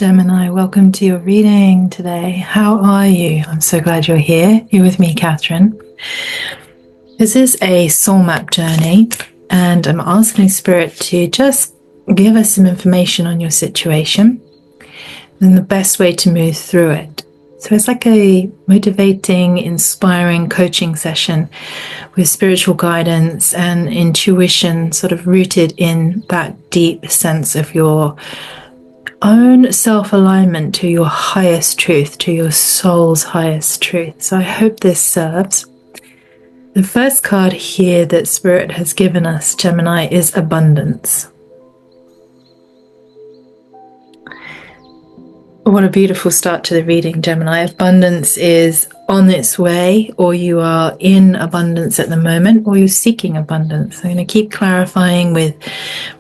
Gemini, welcome to your reading today. How are you? I'm so glad you're here. You're with me, Catherine. This is a soul map journey, and I'm asking Spirit to just give us some information on your situation and the best way to move through it. So it's like a motivating, inspiring coaching session with spiritual guidance and intuition, sort of rooted in that deep sense of your own self-alignment to your highest truth, to your soul's highest truth. So I hope this serves. The first card here that Spirit has given us, Gemini, is abundance. What a beautiful start to the reading, Gemini. Abundance is on its way, or you are in abundance at the moment, or you're seeking abundance. I'm going to keep clarifying with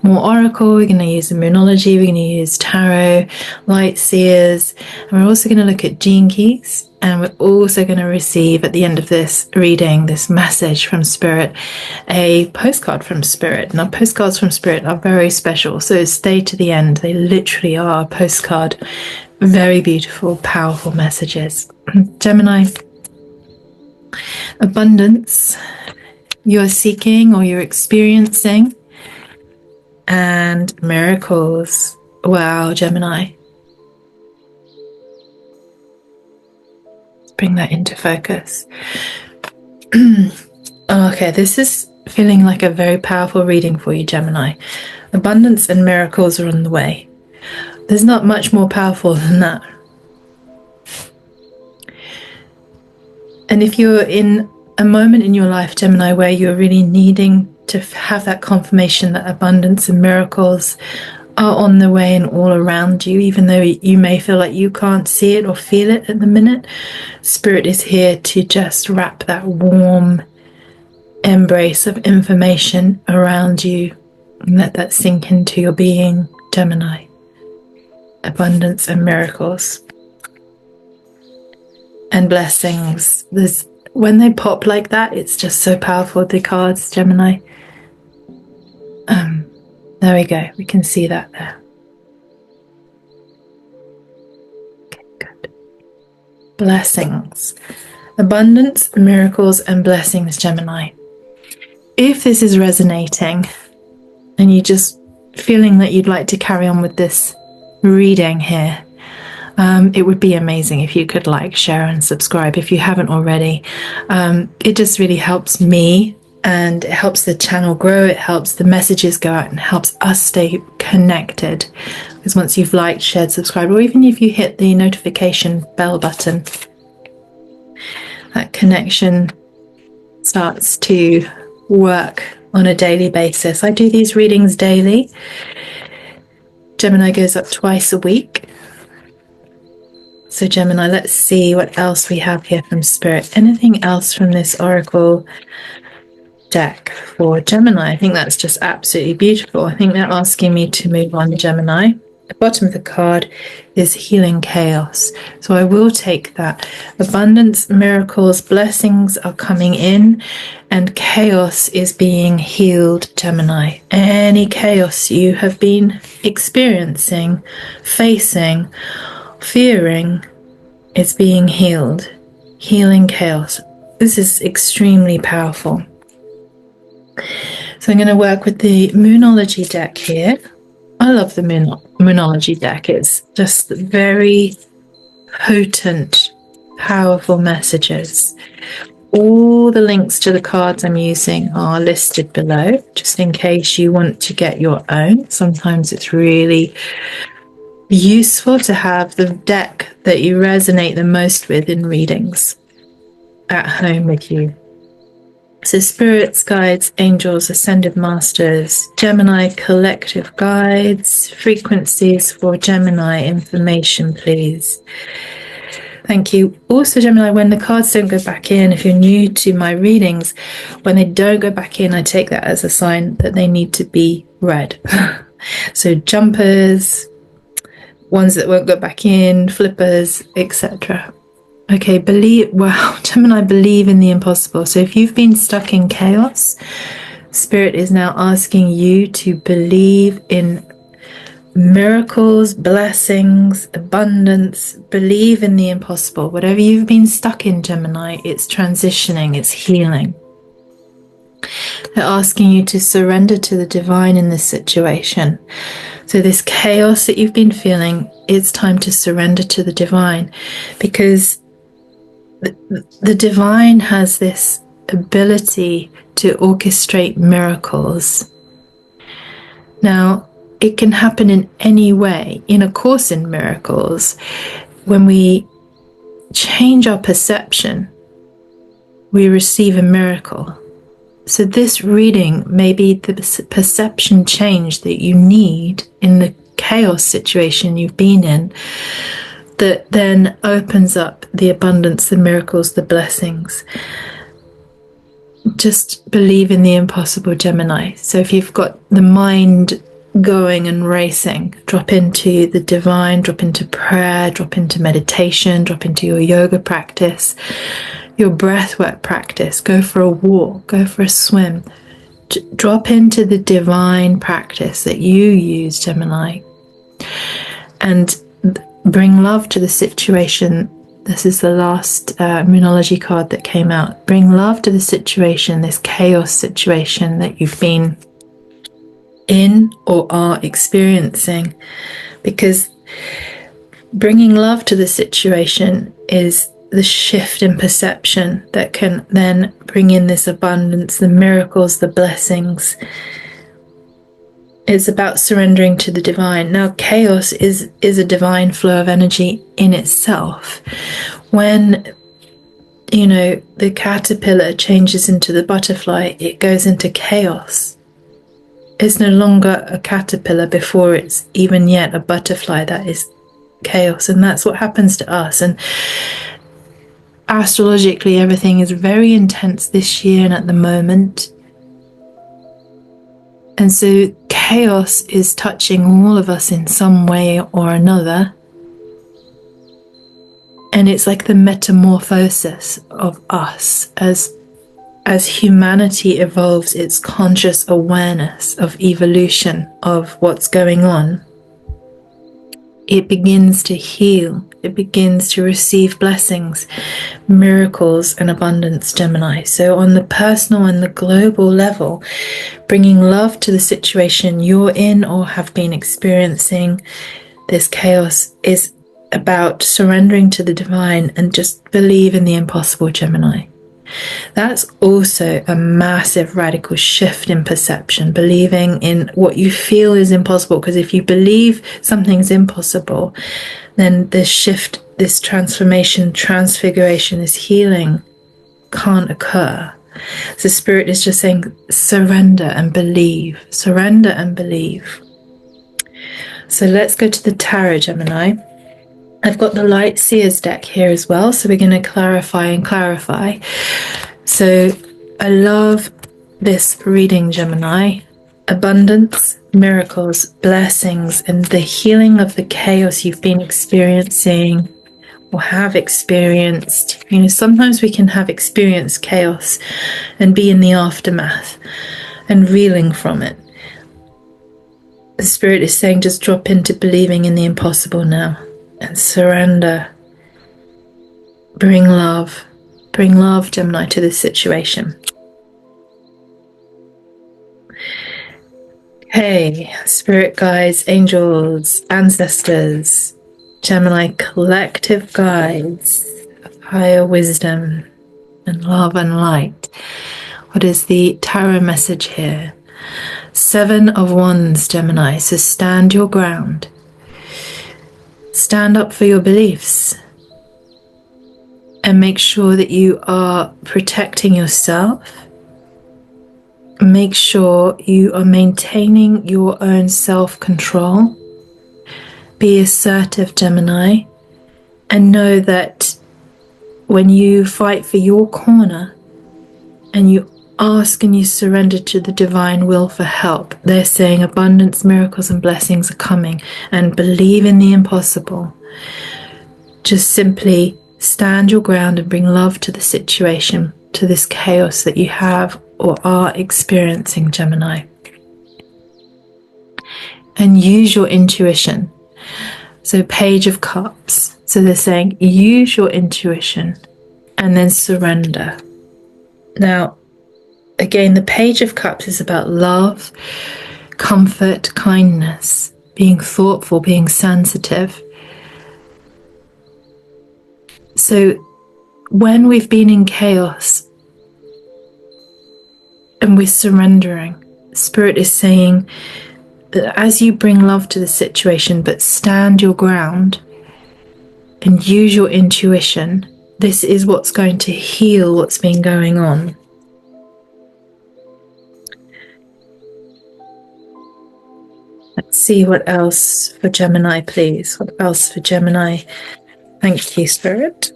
more oracle. We're going to use the moonology. We're going to use tarot, light seers, and we're also going to look at gene keys. And we're also going to receive at the end of this reading, this message from Spirit, a postcard from Spirit. Now, postcards from Spirit are very special, so stay to the end. They literally are a postcard. Very beautiful, powerful messages. Gemini, abundance you're seeking or you're experiencing, and miracles. Wow, Gemini. Bring that into focus. Okay, this is feeling like a very powerful reading for you, Gemini. Abundance and miracles are on the way. There's not much more powerful than that. And if you're in a moment in your life, Gemini, where you're really needing to have that confirmation that abundance and miracles are on the way and all around you, even though you may feel like you can't see it or feel it at the minute, Spirit is here to just wrap that warm embrace of information around you and let that sink into your being, Gemini. Abundance and miracles and blessings. When they pop like that, it's just so powerful, the cards, Gemini. There we go. We can see that there. Okay, good. Blessings. Abundance, miracles, and blessings, Gemini. If this is resonating and you're just feeling that you'd like to carry on with this reading here, it would be amazing if you could like, share, and subscribe if you haven't already. It just really helps me, and it helps the channel grow. It helps the messages go out and helps us stay connected, because once you've liked, shared, subscribed, or even if you hit the notification bell button, that connection starts to work on a daily basis. I do these readings daily. Gemini goes up twice a week. So Gemini, let's see what else we have here from Spirit. Anything else from this oracle deck for Gemini? I think that's just absolutely beautiful. I think they're asking me to move on, Gemini. The bottom of the card is healing chaos. So I will take that. Abundance, miracles, blessings are coming in, and chaos is being healed, Gemini. Any chaos you have been experiencing, facing, fearing, is being healed. Healing chaos. This is extremely powerful. So I'm going to work with the moonology deck here. I love the moonology deck. It's just very potent, powerful messages. All the links to the cards I'm using are listed below, just in case you want to get your own. Sometimes it's really useful to have the deck that you resonate the most with in readings at home with you. So spirits, guides, angels, ascended masters, Gemini collective guides, frequencies for Gemini information, please. Thank you. Also, Gemini, when the cards don't go back in, if you're new to my readings, when they don't go back in, I take that as a sign that they need to be read. So jumpers, ones that won't go back in, flippers, etc. Okay, Gemini, believe in the impossible. So if you've been stuck in chaos, Spirit is now asking you to believe in miracles, blessings, abundance. Believe in the impossible. Whatever you've been stuck in, Gemini, it's transitioning, it's healing. They're asking you to surrender to the divine in this situation. So this chaos that you've been feeling, it's time to surrender to the divine, because the divine has this ability to orchestrate miracles. Now, it can happen in any way. In A Course in Miracles, when we change our perception, we receive a miracle. So this reading may be the perception change that you need in the chaos situation you've been in, that then opens up the abundance, the miracles, the blessings. Just believe in the impossible, Gemini. So if you've got the mind going and racing, drop into the divine, drop into prayer, drop into meditation, drop into your yoga practice, your breathwork practice. Go for a walk, go for a swim. Drop into the divine practice that you use, Gemini, and bring love to the situation. This is the last Moonology card that came out. Bring love to the situation, this chaos situation that you've been in or are experiencing, because bringing love to the situation is the shift in perception that can then bring in this abundance, the miracles, the blessings. It's about surrendering to the divine. Now, chaos is a divine flow of energy in itself. When, the caterpillar changes into the butterfly, it goes into chaos. It's no longer a caterpillar before it's even yet a butterfly. That is chaos. And that's what happens to us. And astrologically, everything is very intense this year and at the moment. And so chaos is touching all of us in some way or another. And it's like the metamorphosis of us as humanity evolves its conscious awareness of evolution of what's going on. It begins to heal. It begins to receive blessings, miracles, and abundance, Gemini. So on the personal and the global level, bringing love to the situation you're in or have been experiencing, this chaos is about surrendering to the divine and just believe in the impossible, Gemini. That's also a massive radical shift in perception, believing in what you feel is impossible. Because if you believe something's impossible, then this shift, this transformation, transfiguration, this healing can't occur. So Spirit is just saying, surrender and believe. Surrender and believe. So let's go to the Tarot, Gemini. I've got the Light Seers deck here as well, so we're going to clarify and clarify. So I love this reading, Gemini. Abundance, miracles, blessings, and the healing of the chaos you've been experiencing or have experienced. Sometimes we can have experienced chaos and be in the aftermath and reeling from it. The Spirit is saying, just drop into believing in the impossible now. And surrender. Bring love, Gemini, to this situation. Okay, spirit guides, angels, ancestors, Gemini, collective guides of higher wisdom and love and light. What is the tarot message here? 7 of Wands, Gemini. So stand your ground. Stand up for your beliefs and make sure that you are protecting yourself. Make sure you are maintaining your own self-control. Be assertive, Gemini, and know that when you fight for your corner and you ask and you surrender to the divine will for help, they're saying abundance, miracles, and blessings are coming, and believe in the impossible. Just simply stand your ground and bring love to the situation, to this chaos that you have or are experiencing, Gemini. and use your intuition. So Page of Cups. So they're saying use your intuition and then surrender. Now, again, the Page of Cups is about love, comfort, kindness, being thoughtful, being sensitive. So when we've been in chaos and we're surrendering, Spirit is saying that as you bring love to the situation, but stand your ground and use your intuition, this is what's going to heal what's been going on. Let's see what else for Gemini, please. What else for Gemini? Thank you, Spirit.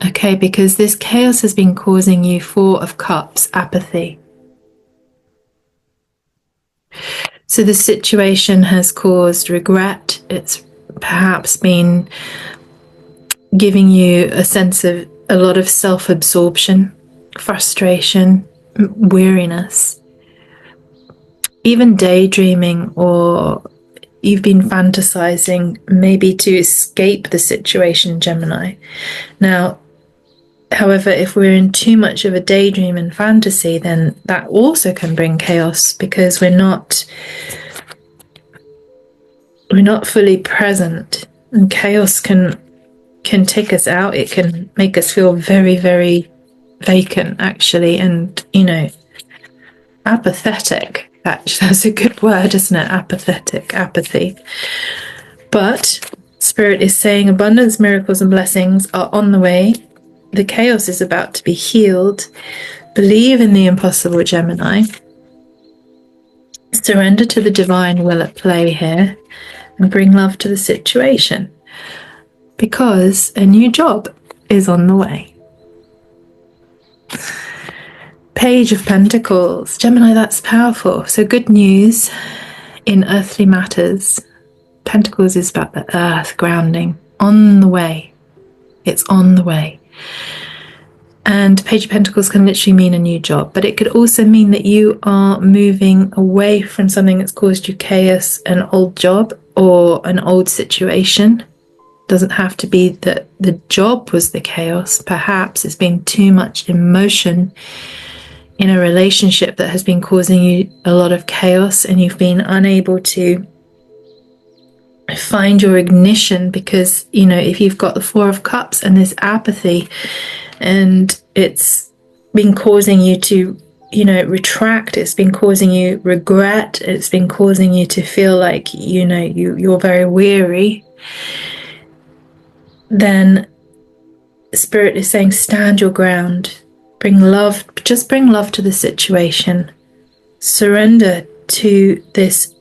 Okay, because this chaos has been causing you 4 of Cups, apathy. So the situation has caused regret. It's perhaps been giving you a sense of a lot of self-absorption, frustration, weariness, even daydreaming, or you've been fantasizing maybe to escape the situation, Gemini. Now, however, if we're in too much of a daydream and fantasy, then that also can bring chaos, because we're not fully present, and chaos can take us out. It can make us feel very, very vacant, actually, and apathetic. Actually, that's a good word, isn't it? Apathetic, apathy. But Spirit is saying abundance, miracles, and blessings are on the way. The chaos is about to be healed. Believe in the impossible, Gemini. Surrender to the divine will at play here and bring love to the situation, because a new job is on the way. Page of Pentacles. Gemini, that's powerful. So good news in earthly matters. Pentacles is about the earth, grounding. On the way. It's on the way. And Page of Pentacles can literally mean a new job, but it could also mean that you are moving away from something that's caused you chaos, an old job or an old situation. Doesn't have to be that the job was the chaos. Perhaps it's been too much emotion in a relationship that has been causing you a lot of chaos, and you've been unable to find your ignition, because if you've got the 4 of Cups and this apathy, and it's been causing you to retract, it's been causing you regret, it's been causing you to feel like you're very weary, then Spirit is saying stand your ground, bring love, just bring love to the situation, surrender to this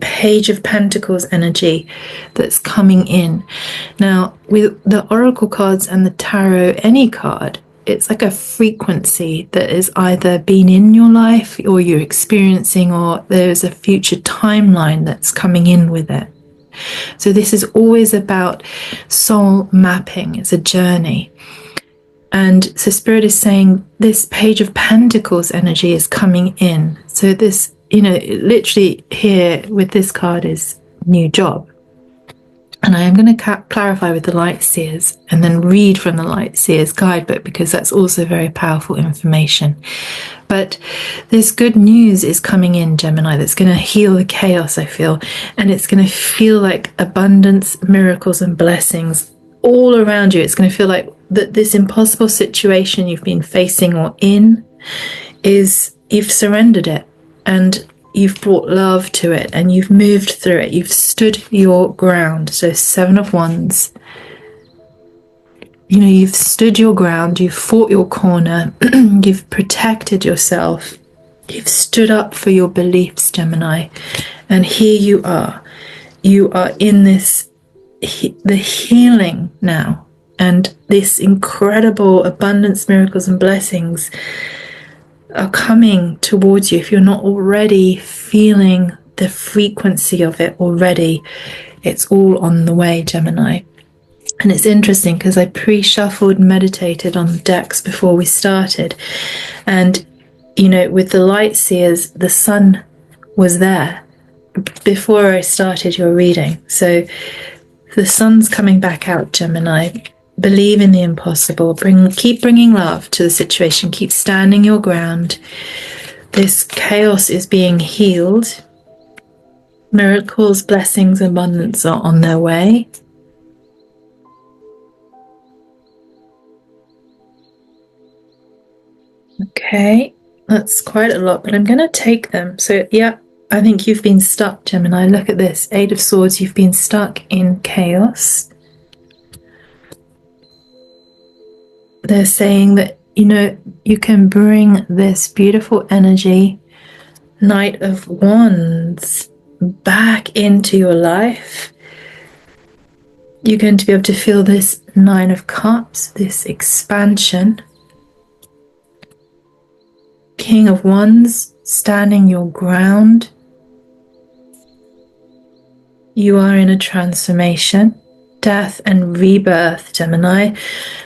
Page of Pentacles energy that's coming in. Now, with the Oracle cards and the Tarot, any card, it's like a frequency that is either been in your life or you're experiencing, or there's a future timeline that's coming in with it. So this is always about soul mapping. It's a journey. And so Spirit is saying this Page of Pentacles energy is coming in. So this, literally here with this card is new job. And I am going to clarify with the Light Seers and then read from the Light Seers guidebook, because that's also very powerful information. But this good news is coming in, Gemini, that's going to heal the chaos, I feel. And it's going to feel like abundance, miracles, and blessings all around you. It's going to feel like that this impossible situation you've been facing or in is, you've surrendered it, and you've brought love to it, and you've moved through it. You've stood your ground. So 7 of Wands. You've stood your ground. You've fought your corner. You've protected yourself. You've stood up for your beliefs, Gemini. And here you are. You are in this, the healing now. And this incredible abundance, miracles, and blessings are coming towards you. If you're not already feeling the frequency of it already, it's all on the way, Gemini. And it's interesting because I pre-shuffled, meditated on the decks before we started, and you know, with the light seers, the sun was there before I started your reading. So the sun's coming back out, Gemini. Believe in the impossible. Keep bringing love to the situation. Keep standing your ground. This chaos is being healed. Miracles, blessings, abundance are on their way. Okay, that's quite a lot, but I'm going to take them. So, yeah, I think you've been stuck, Gemini. Look at this. 8 of Swords. You've been stuck in chaos. They're saying that, you know, you can bring this beautiful energy, Knight of Wands, back into your life. You're going to be able to feel this 9 of Cups, this expansion. King of Wands, standing your ground. You are in a transformation, death and rebirth, Gemini.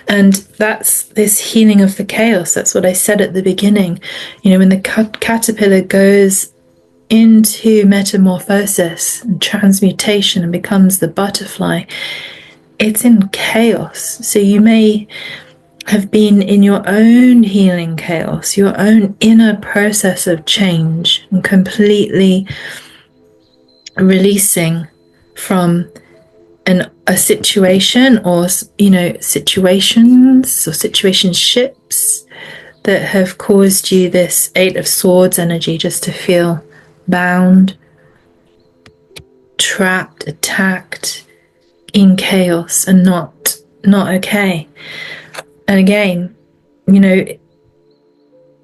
And that's this healing of the chaos. That's what I said at the beginning. You know, when the caterpillar goes into metamorphosis and transmutation and becomes the butterfly, it's in chaos. So you may have been in your own healing chaos, your own inner process of change, and completely releasing from a situation, or, you know, situations or situationships that have caused you this 8 of Swords energy, just to feel bound, trapped, attacked, in chaos, and not okay. And again, you know,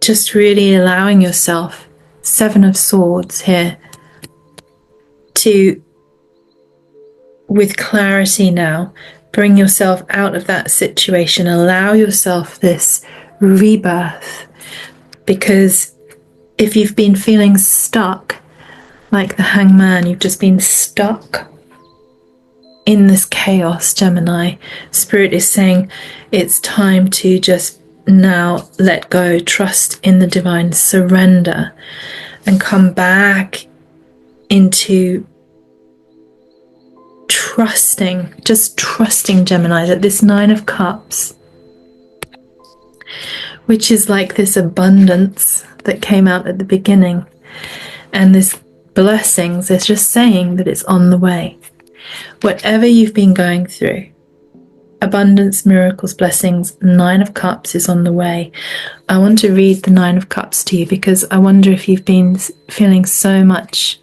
just really allowing yourself, 7 of Swords here, to, with clarity now, bring yourself out of that situation. Allow yourself this rebirth. Because if you've been feeling stuck, like the Hangman, you've just been stuck in this chaos, Gemini, Spirit is saying it's time to just now let go, trust in the divine, surrender, and come back into trusting, just trusting, Gemini, that this 9 of Cups, which is like this abundance that came out at the beginning, and this blessings, is just saying that it's on the way. Whatever you've been going through, abundance, miracles, blessings, 9 of Cups is on the way. I want to read the 9 of Cups to you, because I wonder if you've been feeling so much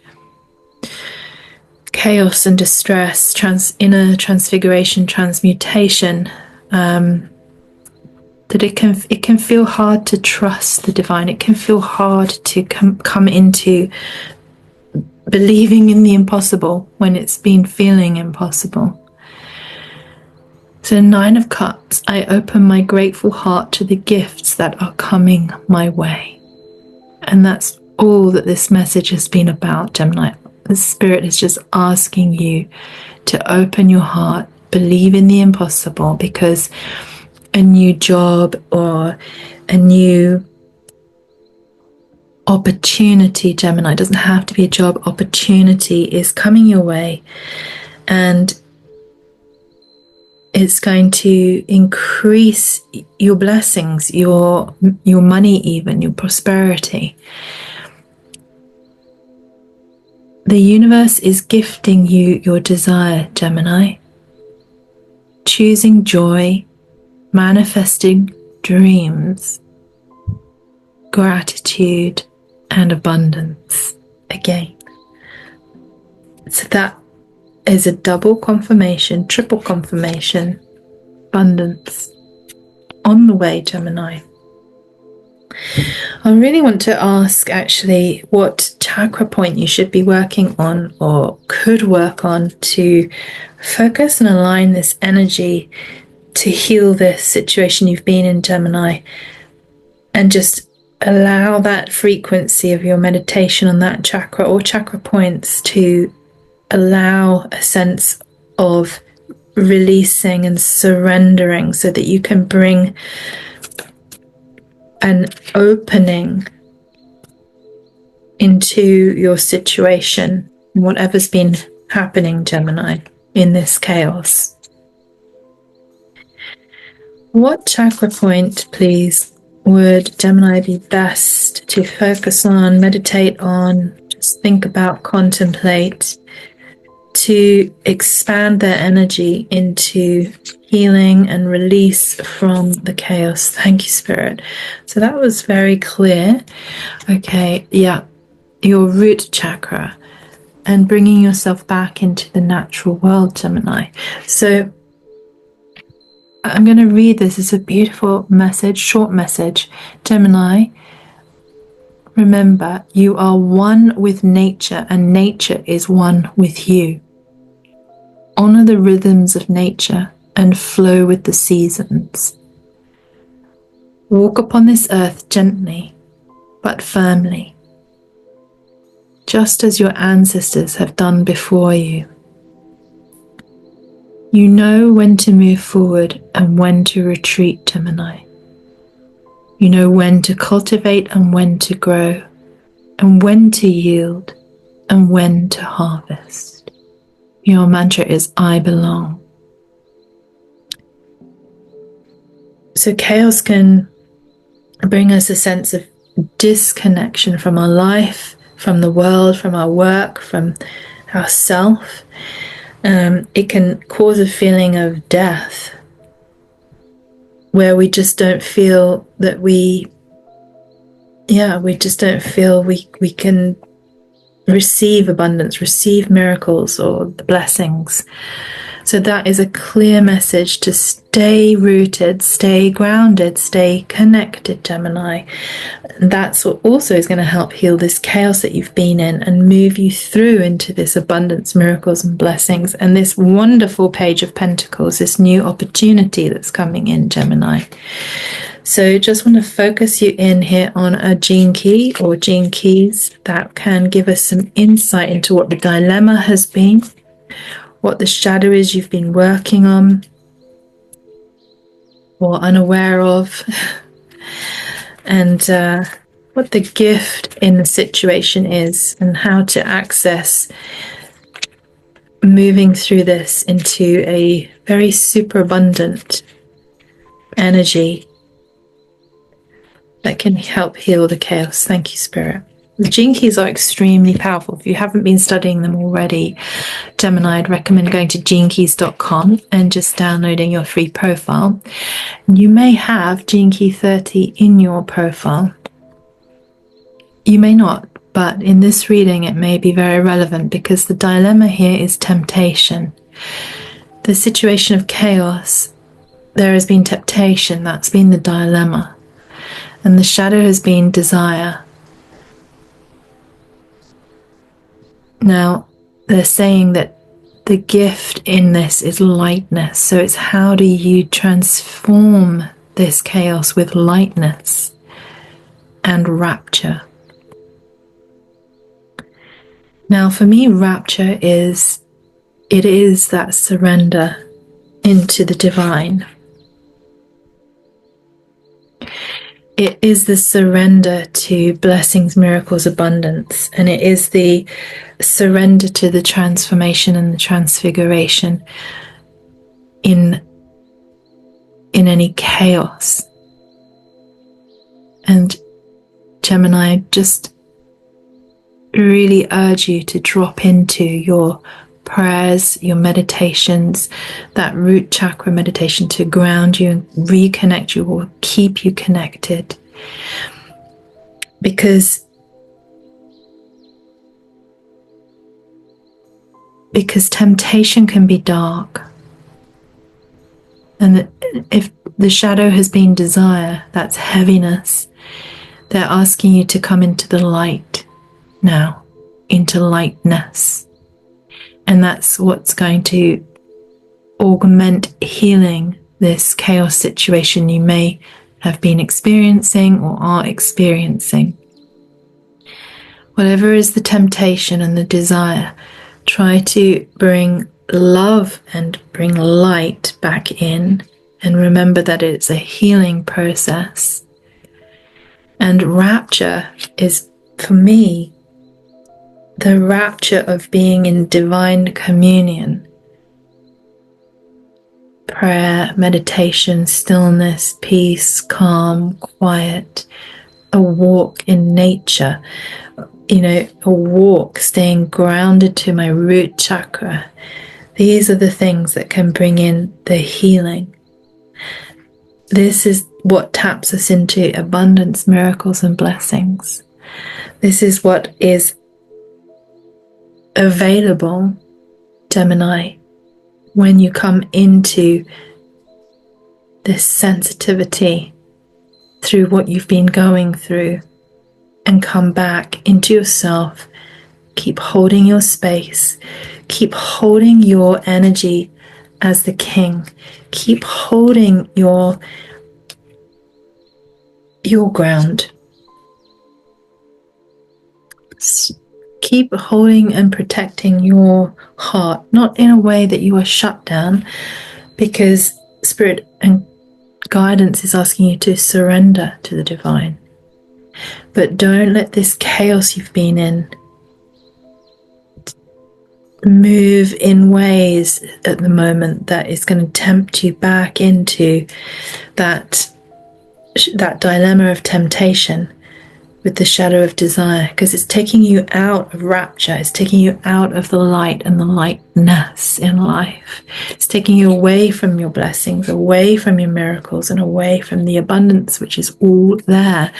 chaos and distress, inner transfiguration, transmutation, that it can feel hard to trust the divine. It can feel hard to come into believing in the impossible when it's been feeling impossible. So 9 of Cups, I open my grateful heart to the gifts that are coming my way. And that's all that this message has been about, Gemini. The Spirit is just asking you to open your heart, believe in the impossible, because a new job or a new opportunity, Gemini, it doesn't have to be a job, opportunity is coming your way, and it's going to increase your blessings, your money, even your prosperity. The universe is gifting you your desire, Gemini. Choosing joy, manifesting dreams, gratitude, and abundance again. So that is a double confirmation, triple confirmation, abundance on the way, Gemini. I really want to ask actually what chakra point you should be working on or could work on to focus and align this energy to heal this situation you've been in, Gemini, and just allow that frequency of your meditation on that chakra or chakra points to allow a sense of releasing and surrendering, so that you can bring an opening into your situation, whatever's been happening, Gemini, in this chaos. What chakra point, please, would Gemini be best to focus on, meditate on, just think about, contemplate, to expand their energy into healing and release from the chaos? Thank you, Spirit. So that was very clear. Okay, yeah, your root chakra and bringing yourself back into the natural world, Gemini. So I'm going to read this. It's a beautiful message, short message. Gemini, remember, you are one with nature and nature is one with you. Honor the rhythms of nature and flow with the seasons. Walk upon this earth gently but firmly, just as your ancestors have done before you. You know when to move forward and when to retreat, Gemini. You know when to cultivate and when to grow, and when to yield and when to harvest. Your mantra is, I belong. So chaos can bring us a sense of disconnection from our life, from the world, from our work, from ourself. It can cause a feeling of death, where we just don't feel that we just don't feel we can receive abundance, receive miracles or the blessings. So that is a clear message to stay rooted, stay grounded, stay connected, Gemini. That's what also is going to help heal this chaos that you've been in and move you through into this abundance, miracles and blessings, and this wonderful Page of Pentacles, this new opportunity that's coming in, Gemini. So just want to focus you in here on a gene key or gene keys that can give us some insight into what the dilemma has been, what the shadow is you've been working on or unaware of, and what the gift in the situation is, and how to access moving through this into a very superabundant energy that can help heal the chaos. Thank you, Spirit. The gene keys are extremely powerful. If you haven't been studying them already, Gemini, I'd recommend going to genekeys.com and just downloading your free profile. You may have Gene Key 30 in your profile. You may not, but in this reading it may be very relevant, because the dilemma here is temptation. The situation of chaos, there has been temptation. That's been the dilemma. And the shadow has been desire. Now, they're saying that the gift in this is lightness. So it's, how do you transform this chaos with lightness and rapture? Now, for me, rapture is that surrender into the divine. It is the surrender to blessings, miracles, abundance, and it is the surrender to the transformation and the transfiguration in any chaos. And Gemini, just really urge you to drop into your prayers, your meditations, that root chakra meditation to ground you and reconnect you or keep you connected. Because temptation can be dark. And if the shadow has been desire, that's heaviness. They're asking you to come into the light now, into lightness. And that's what's going to augment healing this chaos situation you may have been experiencing or are experiencing. Whatever is the temptation and the desire, try to bring love and bring light back in, and remember that it's a healing process. And rapture is, for me, the rapture of being in divine communion. Prayer, meditation, stillness, peace, calm, quiet, a walk in nature, a walk staying grounded to my root chakra. These are the things that can bring in the healing. This is what taps us into abundance, miracles, and blessings. This is what is available, Gemini, when you come into this sensitivity through what you've been going through and come back into yourself. Keep holding your space. Keep holding your energy as the king. Keep holding your ground. Keep holding and protecting your heart, not in a way that you are shut down, because spirit and guidance is asking you to surrender to the divine. But don't let this chaos you've been in move in ways at the moment that is going to tempt you back into that dilemma of temptation with the shadow of desire, because it's taking you out of rapture. It's taking you out of the light and the lightness in life. It's taking you away from your blessings, away from your miracles, and away from the abundance, which is all there.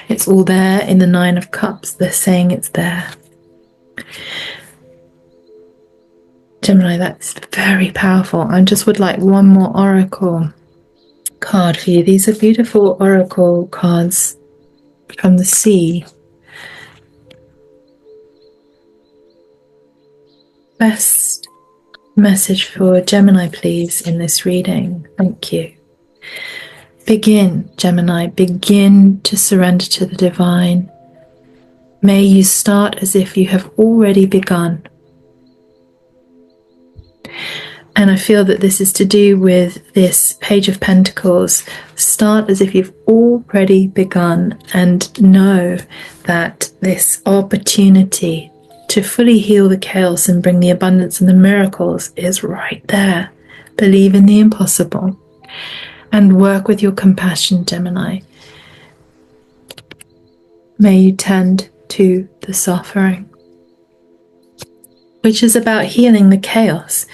It's all there in the Nine of Cups. They're saying it's there. Gemini, that's very powerful. I just would like one more oracle card for you. These are beautiful oracle cards from the sea. Best message for Gemini, please, in this reading. Thank you. Begin, Gemini, begin to surrender to the divine. May you start as if you have already begun. And I feel that this is to do with this Page of Pentacles. Start as if you've already begun, and know that this opportunity to fully heal the chaos and bring the abundance and the miracles is right there. Believe in the impossible and work with your compassion, Gemini. May you tend to the suffering, which is about healing the chaos.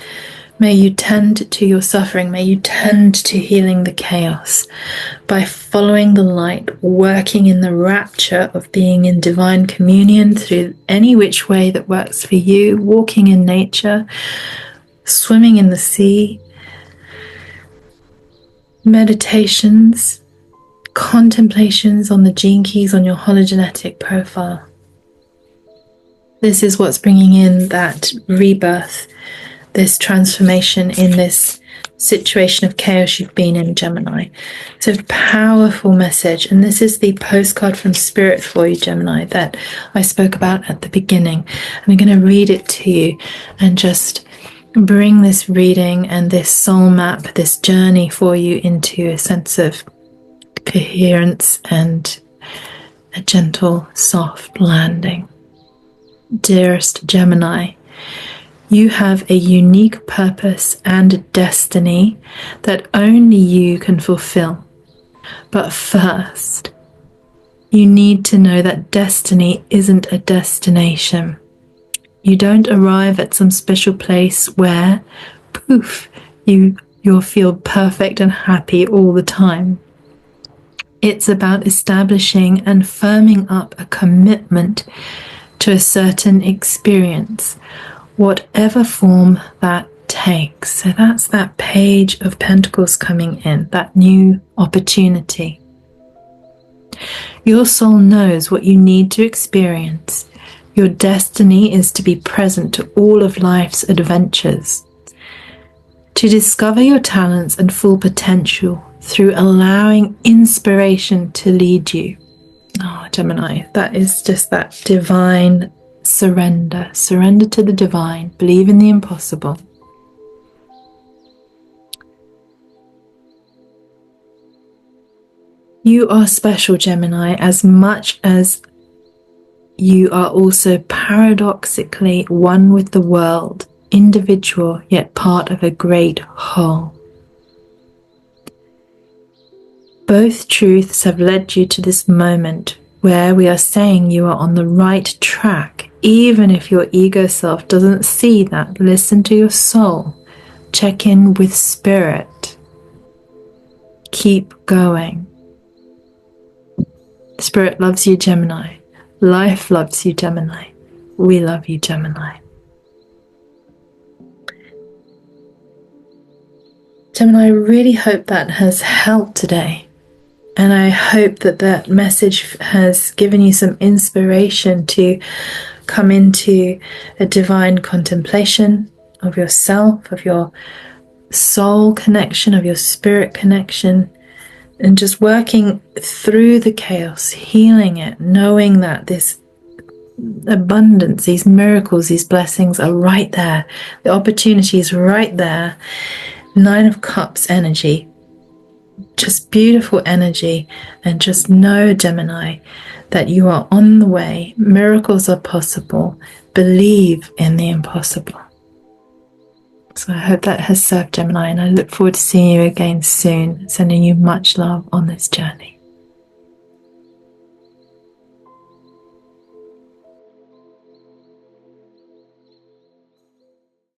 May you tend to your suffering. May you tend to healing the chaos by following the light, working in the rapture of being in divine communion through any which way that works for you, walking in nature, swimming in the sea, meditations, contemplations on the gene keys on your hologenetic profile. This is what's bringing in that rebirth, this transformation in this situation of chaos you've been in, Gemini. It's a powerful message, and this is the postcard from Spirit for you, Gemini, that I spoke about at the beginning. I'm going to read it to you and just bring this reading and this soul map, this journey for you into a sense of coherence and a gentle, soft landing. Dearest Gemini, you have a unique purpose and destiny that only you can fulfill. But first, you need to know that destiny isn't a destination. You don't arrive at some special place where, poof, you'll feel perfect and happy all the time. It's about establishing and firming up a commitment to a certain experience, whatever form that takes. So that's that Page of Pentacles coming in, that new opportunity. Your soul knows what you need to experience. Your destiny is to be present to all of life's adventures, to discover your talents and full potential through allowing inspiration to lead you. Oh, Gemini, that is just that divine surrender. Surrender to the divine. Believe in the impossible. You are special, Gemini, as much as you are also paradoxically one with the world, individual yet part of a great whole. Both truths have led you to this moment where we are saying you are on the right track, even if your ego self doesn't see that. Listen to your soul. Check in with spirit. Keep going. Spirit loves you, Gemini. Life loves you, Gemini. We love you, Gemini. Gemini, I really hope that has helped today. And I hope that that message has given you some inspiration to come into a divine contemplation of yourself, of your soul connection, of your spirit connection, and just working through the chaos, healing it, knowing that this abundance, these miracles, these blessings are right there. The opportunity is right there. 9 of Cups energy. Just beautiful energy, and just know, Gemini, that you are on the way. Miracles are possible. Believe in the impossible. So I hope that has served, Gemini, and I look forward to seeing you again soon. Sending you much love on this journey.